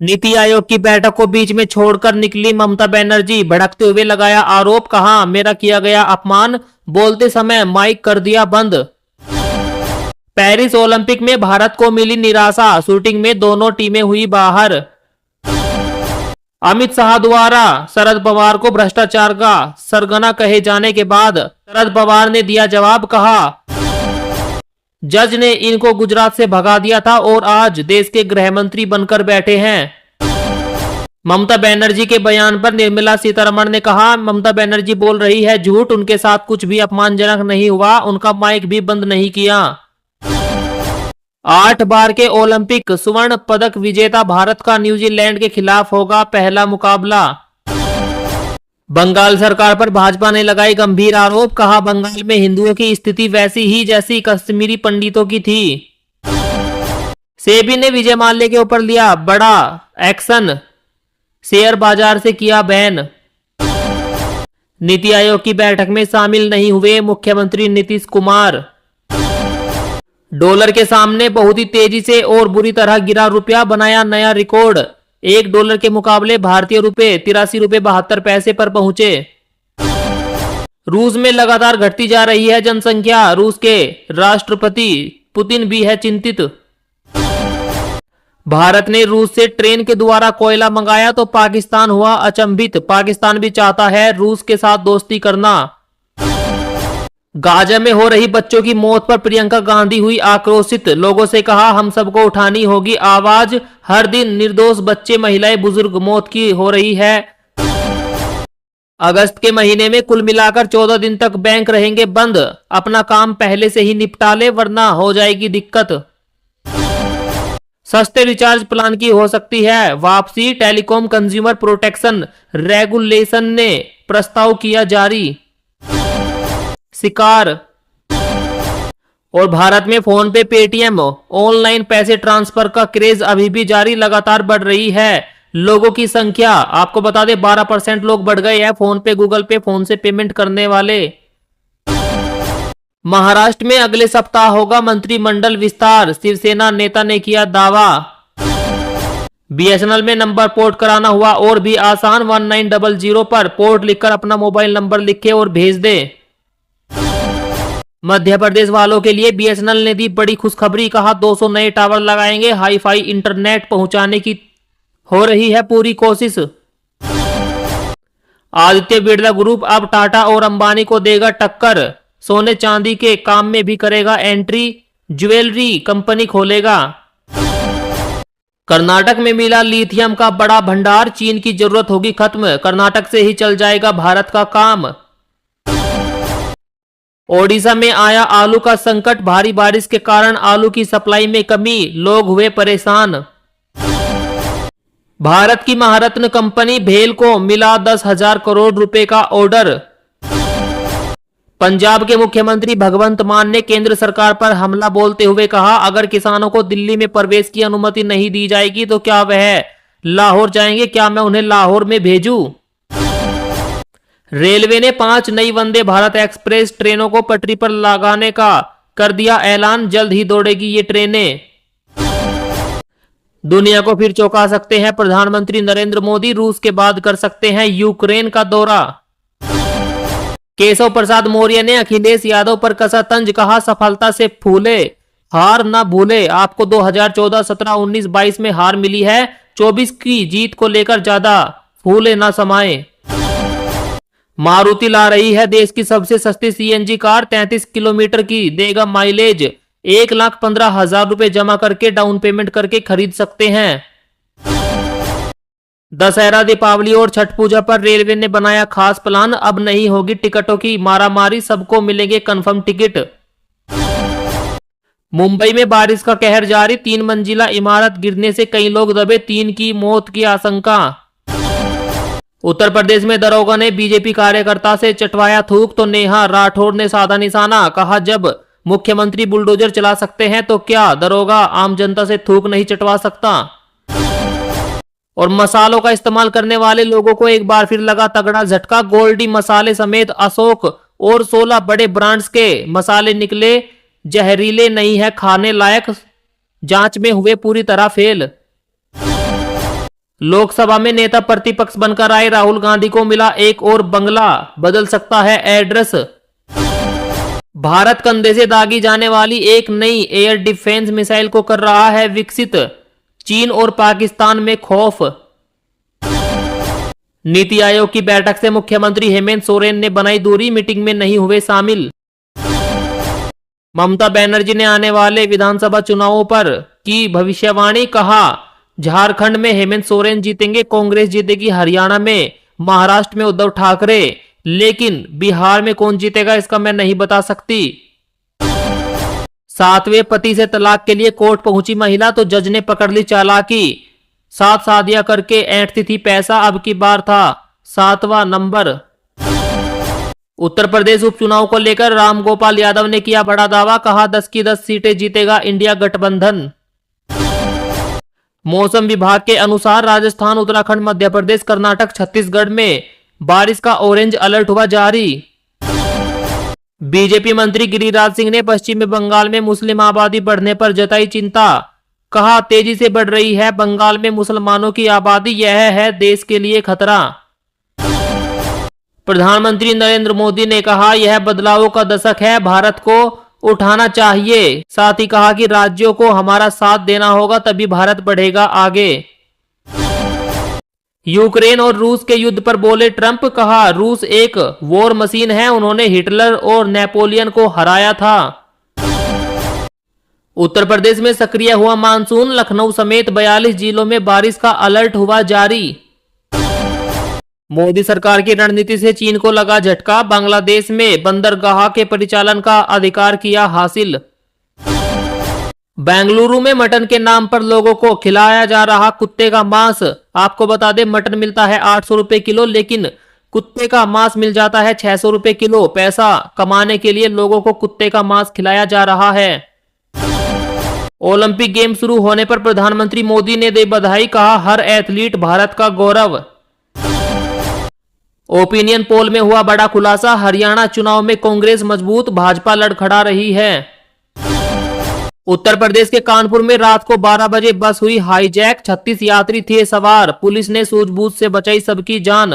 नीति आयोग की बैठक को बीच में छोड़कर निकली ममता बनर्जी, भड़कते हुए लगाया आरोप, कहा मेरा किया गया अपमान, बोलते समय माइक कर दिया बंद। पेरिस ओलंपिक में भारत को मिली निराशा, शूटिंग में दोनों टीमें हुई बाहर। अमित शाह द्वारा शरद पवार को भ्रष्टाचार का सरगना कहे जाने के बाद शरद पवार ने दिया जवाब, कहा जज ने इनको गुजरात से भगा दिया था और आज देश के गृह मंत्री बनकर बैठे हैं। ममता बनर्जी के बयान पर निर्मला सीतारमण ने कहा ममता बनर्जी बोल रही है झूठ, उनके साथ कुछ भी अपमानजनक नहीं हुआ, उनका माइक भी बंद नहीं किया। 8 बार के ओलंपिक स्वर्ण पदक विजेता भारत का न्यूजीलैंड के खिलाफ होगा पहला मुकाबला। बंगाल सरकार पर भाजपा ने लगाई गंभीर आरोप, कहा बंगाल में हिंदुओं की स्थिति वैसी ही जैसी कश्मीरी पंडितों की थी। सेबी ने विजय माल्या के ऊपर लिया बड़ा एक्शन, शेयर बाजार से किया बैन। नीति आयोग की बैठक में शामिल नहीं हुए मुख्यमंत्री नीतीश कुमार। डॉलर के सामने बहुत ही तेजी से और बुरी तरह गिरा रुपया, बनाया नया रिकॉर्ड। $1 के मुकाबले भारतीय रुपए 83 रुपए 72 पैसे पर पहुंचे। रूस में लगातार घटती जा रही है जनसंख्या, रूस के राष्ट्रपति पुतिन भी है चिंतित। भारत ने रूस से ट्रेन के द्वारा कोयला मंगाया तो पाकिस्तान हुआ अचंभित, पाकिस्तान भी चाहता है रूस के साथ दोस्ती करना। गाजा में हो रही बच्चों की मौत पर प्रियंका गांधी हुई आक्रोशित, लोगों से कहा हम सबको उठानी होगी आवाज, हर दिन निर्दोष बच्चे महिलाएं बुजुर्ग मौत की हो रही है। अगस्त के महीने में कुल मिलाकर 14 दिन तक बैंक रहेंगे बंद, अपना काम पहले से ही निपटा ले वरना हो जाएगी दिक्कत। सस्ते रिचार्ज प्लान की हो सकती है वापसी, टेलीकॉम कंज्यूमर प्रोटेक्शन रेगुलेशन ने प्रस्ताव किया जारी। शिकार और भारत में फोन पे, पेटीएम, ऑनलाइन पैसे ट्रांसफर का क्रेज अभी भी जारी, लगातार बढ़ रही है लोगों की संख्या। आपको बता दें 12% लोग बढ़ गए हैं फोन पे, गूगल पे, फोन से पेमेंट करने वाले। महाराष्ट्र में अगले सप्ताह होगा मंत्रिमंडल विस्तार, शिवसेना नेता ने किया दावा। बीएसएनएल में नंबर पोर्ट कराना हुआ और भी आसान, 1900 पर पोर्ट लिखकर अपना मोबाइल नंबर लिखे और भेज दे। मध्य प्रदेश वालों के लिए बीएसएनएल ने दी बड़ी खुशखबरी, कहा 200 नए टावर लगाएंगे, हाईफाई इंटरनेट पहुंचाने की हो रही है पूरी कोशिश। आदित्य बिरला ग्रुप अब टाटा और अंबानी को देगा टक्कर, सोने चांदी के काम में भी करेगा एंट्री, ज्वेलरी कंपनी खोलेगा। कर्नाटक में मिला लिथियम का बड़ा भंडार, चीन की जरूरत होगी खत्म, कर्नाटक से ही चल जाएगा भारत का काम। ओडिशा में आया आलू का संकट, भारी बारिश के कारण आलू की सप्लाई में कमी, लोग हुए परेशान। भारत की महारत्न कंपनी भेल को मिला 10,000 करोड़ रुपए का ऑर्डर। पंजाब के मुख्यमंत्री भगवंत मान ने केंद्र सरकार पर हमला बोलते हुए कहा अगर किसानों को दिल्ली में प्रवेश की अनुमति नहीं दी जाएगी तो क्या वह लाहौर जाएंगे, क्या मैं उन्हें लाहौर में भेजूं। रेलवे ने 5 नई वंदे भारत एक्सप्रेस ट्रेनों को पटरी पर लगाने का कर दिया ऐलान, जल्द ही दौड़ेगी ये ट्रेनें। दुनिया को फिर चौंका सकते हैं प्रधानमंत्री नरेंद्र मोदी, रूस के बाद कर सकते हैं यूक्रेन का दौरा। केशव प्रसाद मौर्य ने अखिलेश यादव पर कसा तंज, कहा सफलता से फूले हार ना भूले, आपको 2014, 17, 19, 22 में हार मिली है, 24 की जीत को लेकर ज्यादा फूले ना समाये। मारुति ला रही है देश की सबसे सस्ती सीएनजी कार, 33 किलोमीटर की देगा माइलेज, 1,15,000 रुपए जमा करके डाउन पेमेंट करके खरीद सकते हैं। दशहरा, दीपावली और छठ पूजा पर रेलवे ने बनाया खास प्लान, अब नहीं होगी टिकटों की मारामारी, सबको मिलेंगे कंफर्म टिकट। मुंबई में बारिश का कहर जारी, 3 मंजिला इमारत गिरने से कई लोग दबे, 3 की मौत की आशंका। उत्तर प्रदेश में दरोगा ने बीजेपी कार्यकर्ता से चटवाया थूक तो नेहा राठौर ने साधा निशाना, कहा जब मुख्यमंत्री बुलडोजर चला सकते हैं तो क्या दरोगा आम जनता से थूक नहीं चटवा सकता। और मसालों का इस्तेमाल करने वाले लोगों को एक बार फिर लगा तगड़ा झटका, गोल्डी मसाले समेत अशोक और 16 बड़े ब्रांड्स के मसाले निकले जहरीले, नहीं है खाने लायक, जांच में हुए पूरी तरह फेल। लोकसभा में नेता प्रतिपक्ष बनकर आए राहुल गांधी को मिला एक और बंगला, बदल सकता है एड्रेस। भारत कंधे से दागी जाने वाली एक नई एयर डिफेंस मिसाइल को कर रहा है विकसित, चीन और पाकिस्तान में खौफ। नीति आयोग की बैठक से मुख्यमंत्री हेमंत सोरेन ने बनाई दूरी, मीटिंग में नहीं हुए शामिल। ममता बनर्जी ने आने वाले विधानसभा चुनावों पर की भविष्यवाणी, कहा झारखंड में हेमंत सोरेन जीतेंगे, कांग्रेस जीतेगी हरियाणा में, महाराष्ट्र में उद्धव ठाकरे, लेकिन बिहार में कौन जीतेगा इसका मैं नहीं बता सकती। 7वें पति से तलाक के लिए कोर्ट पहुंची महिला तो जज ने पकड़ ली चालाकी। 7 शादियां करके ऐंठती थी पैसा, अब की बार था 7वां नंबर। उत्तर प्रदेश उपचुनाव को लेकर रामगोपाल यादव ने किया बड़ा दावा, कहा 10 की 10 सीटें जीतेगा इंडिया गठबंधन। मौसम विभाग के अनुसार राजस्थान, उत्तराखंड, मध्य प्रदेश, कर्नाटक, छत्तीसगढ़ में बारिश का ऑरेंज अलर्ट हुआ जारी। बीजेपी मंत्री गिरिराज सिंह ने पश्चिमी बंगाल में मुस्लिम आबादी बढ़ने पर जताई चिंता, कहा तेजी से बढ़ रही है बंगाल में मुसलमानों की आबादी, यह है देश के लिए खतरा। प्रधानमंत्री नरेंद्र मोदी ने कहा यह बदलावों का दशक है, भारत को उठाना चाहिए। साथ ही कहा कि राज्यों को हमारा साथ देना होगा, तभी भारत बढ़ेगा आगे। यूक्रेन और रूस के युद्ध पर बोले ट्रंप, कहा रूस एक वॉर मशीन है, उन्होंने हिटलर और नेपोलियन को हराया था। उत्तर प्रदेश में सक्रिय हुआ मानसून, लखनऊ समेत 42 जिलों में बारिश का अलर्ट हुआ जारी। मोदी सरकार की रणनीति से चीन को लगा झटका, बांग्लादेश में बंदरगाह के परिचालन का अधिकार किया हासिल। बेंगलुरु में मटन के नाम पर लोगों को खिलाया जा रहा कुत्ते का मांस। आपको बता दें मटन मिलता है 800 रुपए किलो, लेकिन कुत्ते का मांस मिल जाता है 600 रुपए किलो। पैसा कमाने के लिए लोगों को कुत्ते का मांस खिलाया जा रहा है। ओलंपिक गेम शुरू होने पर प्रधानमंत्री मोदी ने दी बधाई, कहा हर एथलीट भारत का गौरव। ओपिनियन पोल में हुआ बड़ा खुलासा, हरियाणा चुनाव में कांग्रेस मजबूत, भाजपा लड़खड़ा रही है। उत्तर प्रदेश के कानपुर में रात को 12 बजे बस हुई हाईजैक, 36 यात्री थे सवार, पुलिस ने सूझबूझ से बचाई सबकी जान।